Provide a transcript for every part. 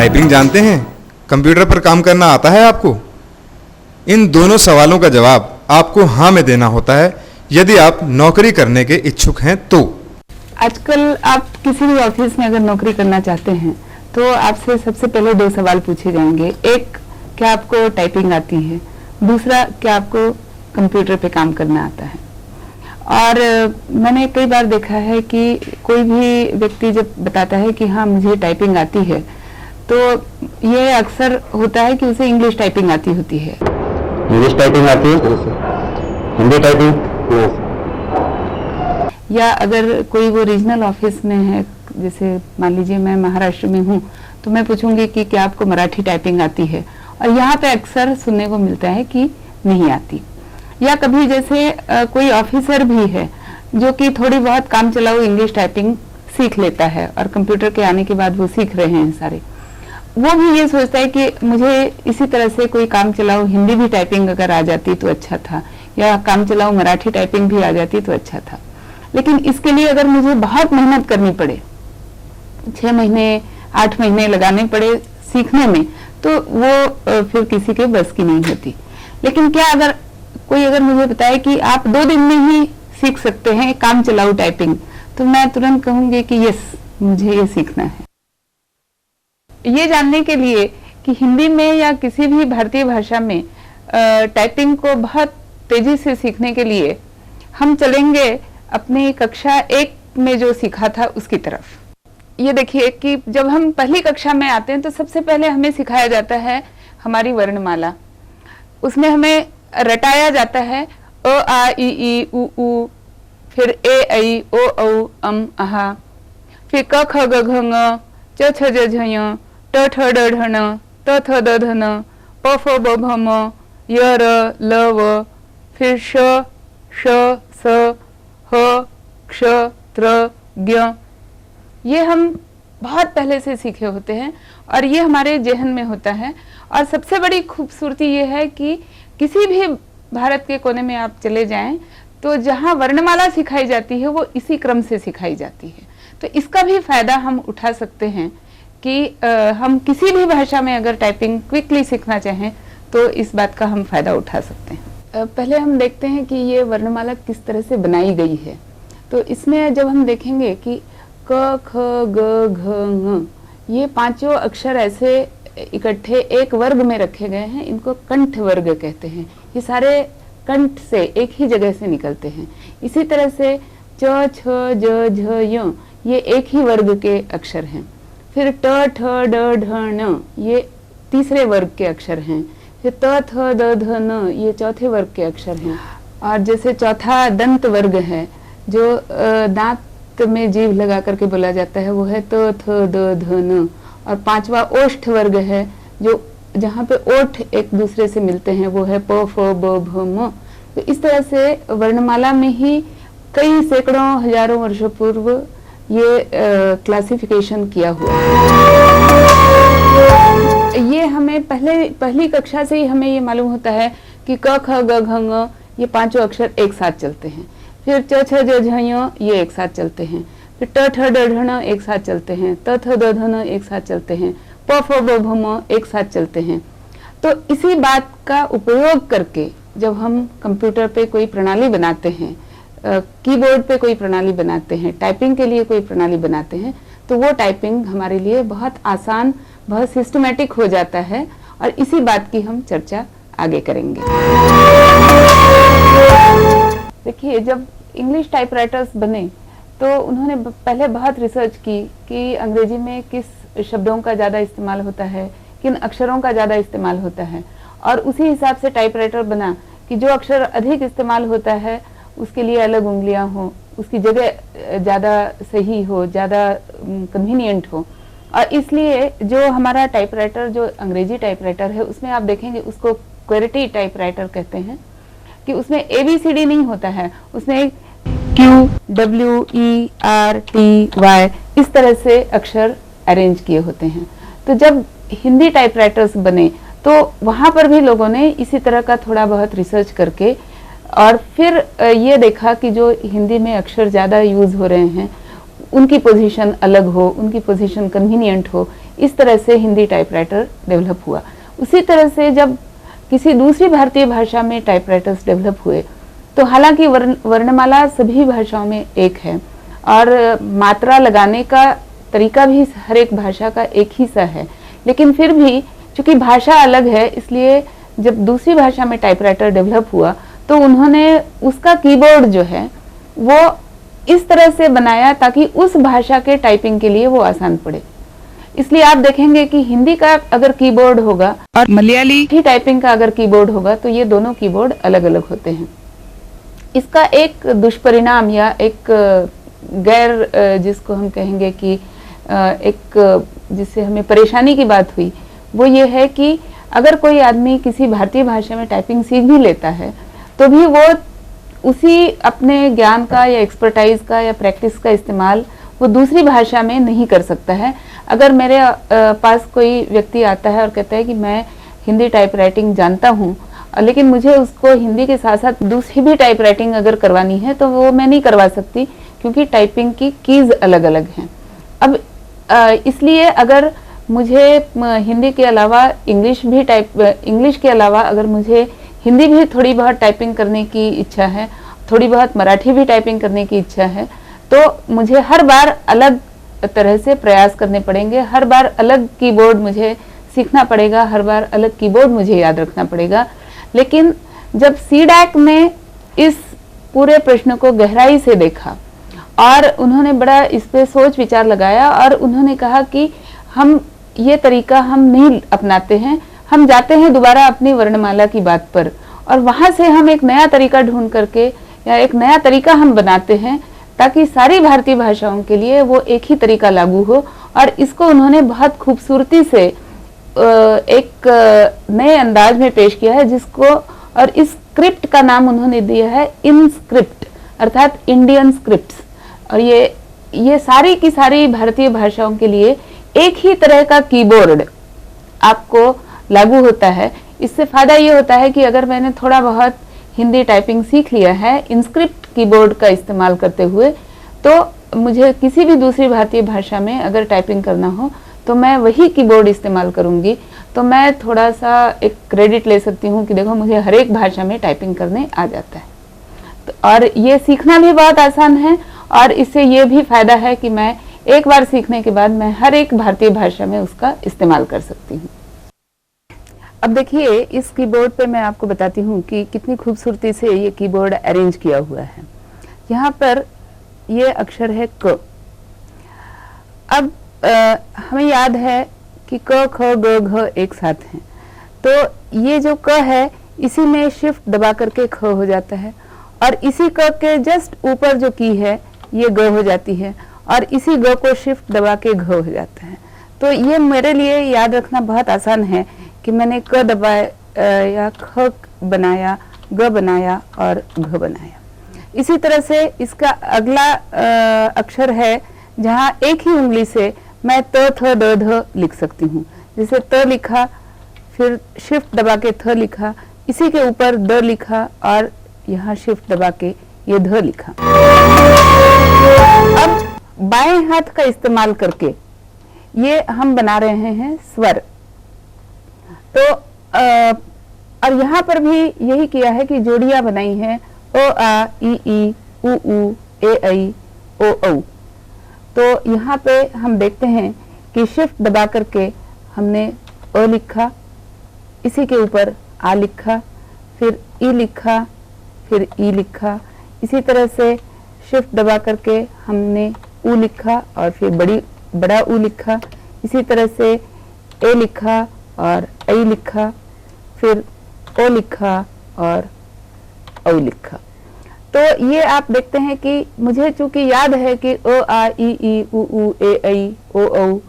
Typing जानते हैं? Computer पर काम करना आता है आपको? इन दोनों सवालों का जवाब आपको हाँ में देना होता है यदि आप नौकरी करने के इच्छुक हैं तो। आजकल आप किसी भी ऑफिस में अगर नौकरी करना चाहते हैं तो आपसे सबसे पहले 2 सवाल पूछे जाएंगे। एक, क्या आपको टाइपिंग आती है? दूसरा, क्या आपको कंप्यूटर पे काम करना आता है? और मैंने कई बार देखा है कि कोई भी व्यक्ति जब बताता है कि हाँ मुझे टाइपिंग आती है, तो ये अक्सर होता है कि उसे इंग्लिश टाइपिंग आती होती है। इंग्लिश टाइपिंग आती है? हिंदी टाइपिंग? या अगर कोई वो रीजनल ऑफिस में है, जैसे मान लीजिए मैं महाराष्ट्र में हूँ, तो मैं पूछूंगी कि क्या आपको मराठी टाइपिंग आती है, और यहाँ पे अक्सर सुनने को मिलता है कि नहीं आती। या कभी जैसे कोई ऑफिसर भी है जो कि थोड़ी बहुत काम चलाऊ इंग्लिश टाइपिंग सीख लेता है और कंप्यूटर के आने के बाद वो सीख रहे हैं सारे, वो भी ये सोचता है कि मुझे इसी तरह से कोई काम चलाऊ हिंदी भी टाइपिंग अगर आ जाती तो अच्छा था, या काम चलाऊ मराठी टाइपिंग भी आ जाती तो अच्छा था। लेकिन इसके लिए अगर मुझे बहुत मेहनत करनी पड़े, 6 महीने 8 महीने लगाने पड़े सीखने में, तो वो फिर किसी के बस की नहीं होती। लेकिन क्या अगर कोई अगर मुझे बताए कि आप 2 दिन में ही सीख सकते हैं काम चलाऊ टाइपिंग, तो मैं तुरंत कहूंगी कि यस, मुझे ये सीखना है। ये जानने के लिए कि हिंदी में या किसी भी भारतीय भाषा में टाइपिंग को बहुत तेजी से सीखने के लिए हम चलेंगे अपनी कक्षा 1 में जो सीखा था उसकी तरफ। ये देखिए कि जब हम पहली कक्षा में आते हैं तो सबसे पहले हमें सिखाया जाता है हमारी वर्णमाला। उसमें हमें रटाया जाता है अ आ इ ई उ ऊ, फिर ए ऐ ओ औ अम आहा, फिर क ख ग घ ङ, च छ ज झ ञ, ट ठ ड ढ ण, त थ द ध न, प फ ब भ म, य र ल व, फिर श श स ह क्ष त्र ज्ञ। ये हम बहुत पहले से सीखे होते हैं और ये हमारे जेहन में होता है। और सबसे बड़ी खूबसूरती ये है कि किसी भी भारत के कोने में आप चले जाएं तो जहां वर्णमाला सिखाई जाती है वो इसी क्रम से सिखाई जाती है। तो इसका भी फायदा हम उठा सकते हैं कि हम किसी भी भाषा में अगर टाइपिंग क्विकली सीखना चाहें तो इस बात का हम फायदा उठा सकते हैं। पहले हम देखते हैं कि ये वर्णमाला किस तरह से बनाई गई है। तो इसमें जब हम देखेंगे कि क ख ग घ ङ, ये 5 अक्षर ऐसे इकट्ठे एक वर्ग में रखे गए हैं, इनको कंठ वर्ग कहते हैं। ये सारे कंठ से एक ही जगह से निकलते हैं। इसी तरह से च छ ज झ य, ये एक ही वर्ग के अक्षर हैं। फिर ट ठ ड ढ ण, ये तीसरे वर्ग के अक्षर हैं। फिर त थ द ध न, ये चौथे वर्ग के अक्षर हैं। और जैसे चौथा दंत वर्ग है, जो दांत में जीभ लगा करके बोला जाता है, वो है त थ द ध न। और 5वां ओष्ठ वर्ग है, जो जहाँ पे ओठ एक दूसरे से मिलते हैं, वो है प फ ब भ म। तो इस तरह से वर्णमाला में ही कई सैकड़ों हजारों वर्षों पूर्व ये क्लासिफिकेशन किया हुआ है। ये हमें पहली कक्षा से ही हमें ये मालूम होता है कि क ख ग घ ङ, ये 5 अक्षर एक साथ चलते हैं। फिर च छ ज झ ञ, ये एक साथ चलते हैं। फिर ट ठ ड ढ ण एक साथ चलते हैं। त थ द ध न एक साथ चलते हैं। प फ ब भ म एक साथ चलते हैं। तो इसी बात का उपयोग करके जब हम कंप्यूटर पे कोई प्रणाली बनाते हैं, कीबोर्ड पे कोई प्रणाली बनाते हैं, टाइपिंग के लिए कोई प्रणाली बनाते हैं, तो वो टाइपिंग हमारे लिए बहुत आसान, बहुत सिस्टमैटिक हो जाता है। और इसी बात की हम चर्चा आगे करेंगे। देखिए, जब इंग्लिश टाइपराइटर्स बने तो उन्होंने पहले बहुत रिसर्च की कि अंग्रेजी में किस शब्दों का ज़्यादा इस्तेमाल होता है, किन अक्षरों का ज़्यादा इस्तेमाल होता है, और उसी हिसाब से टाइपराइटर बना कि जो अक्षर अधिक इस्तेमाल होता है उसके लिए अलग उंगलियां हो, उसकी जगह ज़्यादा सही हो, ज़्यादा कन्वीनियंट हो। और इसलिए जो हमारा टाइपराइटर, जो अंग्रेजी टाइपराइटर है, उसमें आप देखेंगे उसको क्वेरिटी टाइपराइटर कहते हैं, कि उसमें ABCD नहीं होता है, उसमें QWERTY इस तरह से अक्षर अरेंज किए होते हैं। तो जब हिंदी टाइपराइटर्स बने तो वहां पर भी लोगों ने इसी तरह का थोड़ा बहुत रिसर्च करके और फिर ये देखा कि जो हिंदी में अक्षर ज़्यादा यूज़ हो रहे हैं उनकी पोजीशन अलग हो, उनकी पोजीशन कन्वीनियंट हो, इस तरह से हिंदी टाइपराइटर डेवलप हुआ। उसी तरह से जब किसी दूसरी भारतीय भाषा में टाइपराइटर्स डेवलप हुए तो हालांकि वर्णमाला सभी भाषाओं में एक है और मात्रा लगाने का तरीका भी हर एक भाषा का एक ही सा है, लेकिन फिर भी चूंकि भाषा अलग है इसलिए जब दूसरी भाषा में टाइपराइटर डेवलप हुआ तो उन्होंने उसका कीबोर्ड जो है वो इस तरह से बनाया ताकि उस भाषा के टाइपिंग के लिए वो आसान पड़े। इसलिए आप देखेंगे कि हिंदी का अगर कीबोर्ड होगा और मलयाली की टाइपिंग का अगर कीबोर्ड होगा तो ये दोनों कीबोर्ड अलग अलग होते हैं। इसका एक दुष्परिणाम या एक गैर जिसको हम कहेंगे कि एक जिससे हमें परेशानी की बात हुई वो ये है कि अगर कोई आदमी किसी भारतीय भाषा में टाइपिंग सीख भी लेता है तो भी वो उसी अपने ज्ञान का या एक्सपर्टाइज का या प्रैक्टिस का इस्तेमाल वो दूसरी भाषा में नहीं कर सकता है। अगर मेरे पास कोई व्यक्ति आता है और कहता है कि मैं हिंदी टाइपराइटिंग जानता हूँ लेकिन मुझे उसको हिंदी के साथ साथ दूसरी भी टाइपराइटिंग अगर करवानी है तो वो मैं नहीं करवा सकती क्योंकि टाइपिंग की कीज अलग अलग हैं। अब इसलिए अगर मुझे हिंदी के अलावा इंग्लिश के अलावा अगर मुझे हिंदी भी थोड़ी बहुत टाइपिंग करने की इच्छा है, थोड़ी बहुत मराठी भी टाइपिंग करने की इच्छा है, तो मुझे हर बार अलग तरह से प्रयास करने पड़ेंगे, हर बार अलग कीबोर्ड मुझे सीखना पड़ेगा, हर बार अलग कीबोर्ड मुझे याद रखना पड़ेगा। लेकिन जब सीडैक ने इस पूरे प्रश्न को गहराई से देखा और उन्होंने बड़ा इस पे सोच विचार लगाया और उन्होंने कहा कि हम ये तरीका हम नहीं अपनाते हैं, हम जाते हैं दोबारा अपनी वर्णमाला की बात पर और वहां से हम एक नया तरीका ढूंढ करके या एक नया तरीका हम बनाते हैं ताकि सारी भारतीय भाषाओं के लिए वो एक ही तरीका लागू हो। और इसको उन्होंने बहुत खूबसूरती से एक नए अंदाज में पेश किया है जिसको और इस स्क्रिप्ट का नाम उन्होंने दिया है इनस्क्रिप्ट अर्थात इंडियन स्क्रिप्ट्स। और ये सारी की सारी भारतीय भाषाओं के लिए एक ही तरह का कीबोर्ड आपको लागू होता है। इससे फायदा ये होता है कि अगर मैंने थोड़ा बहुत हिंदी टाइपिंग सीख लिया है इनस्क्रिप्ट कीबोर्ड का इस्तेमाल करते हुए तो मुझे किसी भी दूसरी भारतीय भाषा में अगर टाइपिंग करना हो तो मैं वही कीबोर्ड इस्तेमाल करूंगी, तो मैं थोड़ा सा एक क्रेडिट ले सकती हूँ कि देखो मुझे हर एक भाषा में टाइपिंग करने आ जाता है। तो और ये सीखना भी बहुत आसान है और इससे ये भी फायदा है कि मैं एक बार सीखने के बाद मैं हर एक भारतीय भाषा में उसका इस्तेमाल कर सकती हूँ। अब देखिए इस कीबोर्ड पे मैं आपको बताती हूँ कि कितनी खूबसूरती से ये कीबोर्ड अरेंज किया हुआ है। यहाँ पर ये अक्षर है क। अब हमें याद है कि क ख ग घ एक साथ हैं, तो ये जो क है इसी में शिफ्ट दबा करके ख हो जाता है और इसी क के जस्ट ऊपर जो की है ये ग हो जाती है और इसी ग को शिफ्ट दबा के घ हो जाता है। तो ये मेरे लिए याद रखना बहुत आसान है कि मैंने क दबाया या ख बनाया, ग बनाया और घ बनाया। इसी तरह से इसका अगला अक्षर है जहाँ एक ही उंगली से मैं त थ द ध लिख सकती हूँ। जैसे त लिखा फिर शिफ्ट दबा के थ लिखा, इसी के ऊपर द लिखा और यहाँ शिफ्ट दबा के ये ध लिखा। अब बाएं हाथ का इस्तेमाल करके ये हम बना रहे हैं स्वर। तो और यहाँ पर भी यही किया है कि जोड़ियां बनाई हैं अ आ इ ई उ ऊ ए ऐ ओ औ। तो यहाँ पे हम देखते हैं कि शिफ्ट दबा करके हमने अ लिखा, इसी के ऊपर आ लिखा, फिर ई लिखा, फिर ई लिखा। इसी तरह से शिफ्ट दबा करके हमने ऊ लिखा और फिर बड़ा ऊ लिखा। इसी तरह से ए लिखा और ऐ लिखा, फिर ओ लिखा और औ लिखा। तो ये आप देखते हैं कि मुझे चूंकि याद है कि अ आ इ ई उ ऊ ए ऐ ओ औ,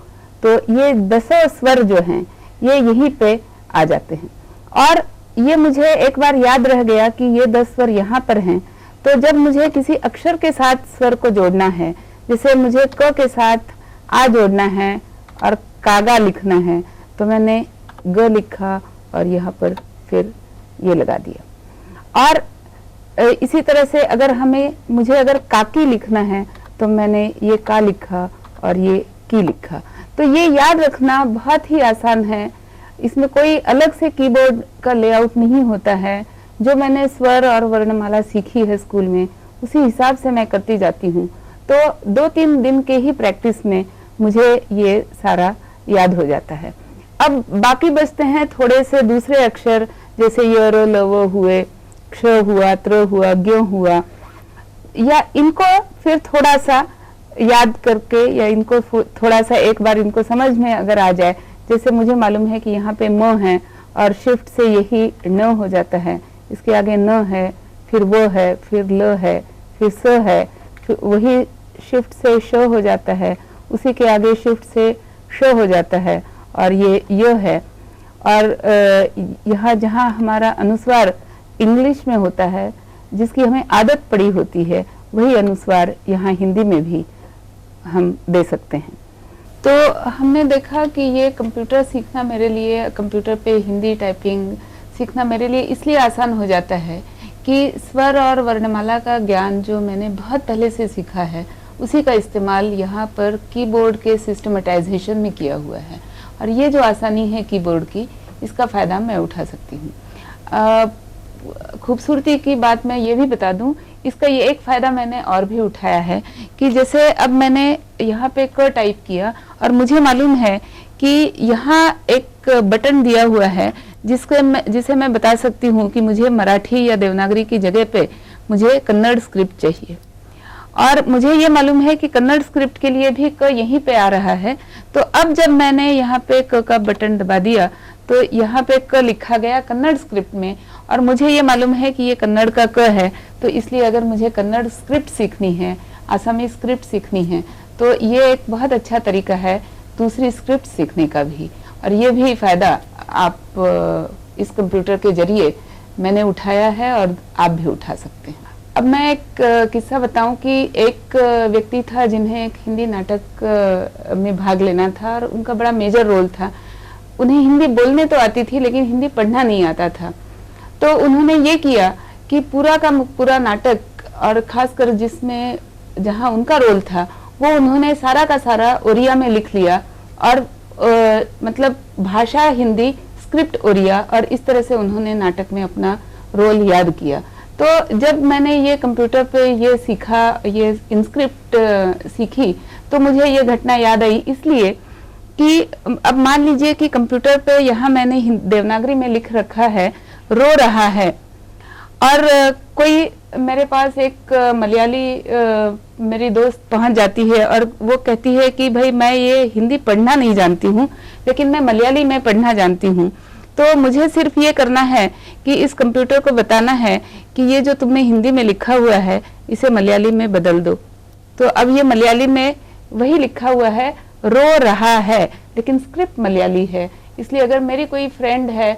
तो ये 10 स्वर जो हैं ये यहीं पे आ जाते हैं। और ये मुझे एक बार याद रह गया कि ये 10 स्वर यहाँ पर हैं। तो जब मुझे किसी अक्षर के साथ स्वर को जोड़ना है, जैसे मुझे क के साथ आ जोड़ना है और कागा लिखना है, तो मैंने ग लिखा और यहाँ पर फिर ये लगा दिया। और इसी तरह से अगर मुझे अगर काकी लिखना है तो मैंने ये का लिखा और ये की लिखा। तो तो ये याद रखना बहुत ही आसान है। इसमें कोई अलग से कीबोर्ड का लेआउट नहीं होता है। जो मैंने स्वर और वर्णमाला सीखी है स्कूल में, उसी हिसाब से मैं करती जाती हूँ। तो 2-3 दिन के ही प्रैक्टिस में मुझे ये सारा याद हो जाता है। अब बाकी बचते हैं थोड़े से दूसरे अक्षर, जैसे य र ल व हुए, क्ष हुआ, त्र हुआ, ज्ञ हुआ, या इनको फिर थोड़ा सा याद करके, या इनको थोड़ा सा एक बार इनको समझ में अगर आ जाए, जैसे मुझे मालूम है कि यहाँ पे म है और शिफ्ट से यही न हो जाता है, इसके आगे न है, फिर वो है, फिर ल है, फिर स है, फिर वही शिफ्ट से श हो जाता है, उसी के आगे शिफ्ट से श हो जाता है, और ये य है। और यहाँ जहाँ हमारा अनुस्वार इंग्लिश में होता है, जिसकी हमें आदत पड़ी होती है, वही अनुस्वार यहाँ हिंदी में भी हम दे सकते हैं। तो हमने देखा कि ये कंप्यूटर सीखना मेरे लिए, कंप्यूटर पे हिंदी टाइपिंग सीखना मेरे लिए इसलिए आसान हो जाता है कि स्वर और वर्णमाला का ज्ञान जो मैंने बहुत पहले से सीखा है, उसी का इस्तेमाल यहाँ पर कीबोर्ड के सिस्टमेटाइजेशन में किया हुआ है। और ये जो आसानी है कीबोर्ड की, इसका फ़ायदा मैं उठा सकती हूँ। खूबसूरती की बात मैं ये भी बता दूं, इसका ये एक फ़ायदा मैंने और भी उठाया है कि जैसे अब मैंने यहाँ पे क टाइप किया और मुझे मालूम है कि यहाँ एक बटन दिया हुआ है जिसे मैं बता सकती हूँ कि मुझे मराठी या देवनागरी की जगह पे मुझे कन्नड़ स्क्रिप्ट चाहिए, और मुझे ये मालूम है कि कन्नड़ स्क्रिप्ट के लिए भी क यहीं पे आ रहा है। तो अब जब मैंने यहाँ पे क का बटन दबा दिया तो यहाँ पे क लिखा गया कन्नड़ स्क्रिप्ट में, और मुझे ये मालूम है कि ये कन्नड़ का क है। तो इसलिए अगर मुझे कन्नड़ स्क्रिप्ट सीखनी है, आसामी स्क्रिप्ट सीखनी है, तो ये एक बहुत अच्छा तरीका है दूसरी स्क्रिप्ट सीखने का भी। और ये भी फ़ायदा आप इस कंप्यूटर के जरिए मैंने उठाया है और आप भी उठा सकते हैं। अब मैं एक किस्सा बताऊं कि एक व्यक्ति था जिन्हें एक हिंदी नाटक में भाग लेना था और उनका बड़ा मेजर रोल था। उन्हें हिंदी बोलने तो आती थी लेकिन हिंदी पढ़ना नहीं आता था। तो उन्होंने ये किया कि पूरा का पूरा नाटक, और खासकर जिसमें जहां उनका रोल था, वो उन्होंने सारा का सारा ओरिया में लिख लिया, और मतलब भाषा हिंदी, स्क्रिप्ट ओरिया, और इस तरह से उन्होंने नाटक में अपना रोल याद किया। तो जब मैंने ये कंप्यूटर पे ये सीखा, ये इनस्क्रिप्ट सीखी, तो मुझे ये घटना याद आई, इसलिए कि अब मान लीजिए कि कंप्यूटर पे यहाँ मैंने देवनागरी में लिख रखा है रो रहा है, और कोई मेरे पास एक मलयाली मेरी दोस्त पहुंच जाती है और वो कहती है कि भाई मैं ये हिंदी पढ़ना नहीं जानती हूँ लेकिन मैं मलयाली में पढ़ना जानती हूँ। तो मुझे सिर्फ ये करना है कि इस कंप्यूटर को बताना है कि ये जो तुमने हिंदी में लिखा हुआ है इसे मलयाली में बदल दो। तो अब ये मलयाली में वही लिखा हुआ है रो रहा है, लेकिन स्क्रिप्ट मलयाली है। इसलिए अगर मेरी कोई फ्रेंड है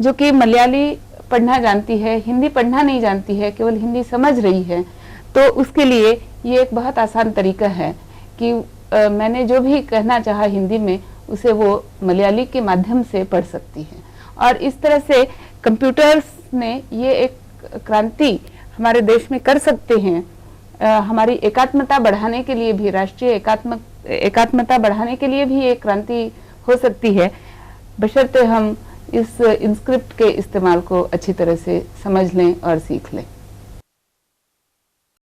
जो कि मलयाली पढ़ना जानती है, हिंदी पढ़ना नहीं जानती है, केवल हिंदी समझ रही है, तो उसके लिए ये एक बहुत आसान तरीका है कि मैंने जो भी कहना चाहा हिंदी में उसे वो मलयाली के माध्यम से पढ़ सकती है। और इस तरह से कंप्यूटर्स ने ये एक क्रांति हमारे देश में कर सकते हैं। हमारी एकात्मता बढ़ाने के लिए भी, राष्ट्रीय एकात्मता बढ़ाने के लिए भी एक क्रांति हो सकती है, बशर्ते हम इस इनस्क्रिप्ट के इस्तेमाल को अच्छी तरह से समझ लें और सीख लें।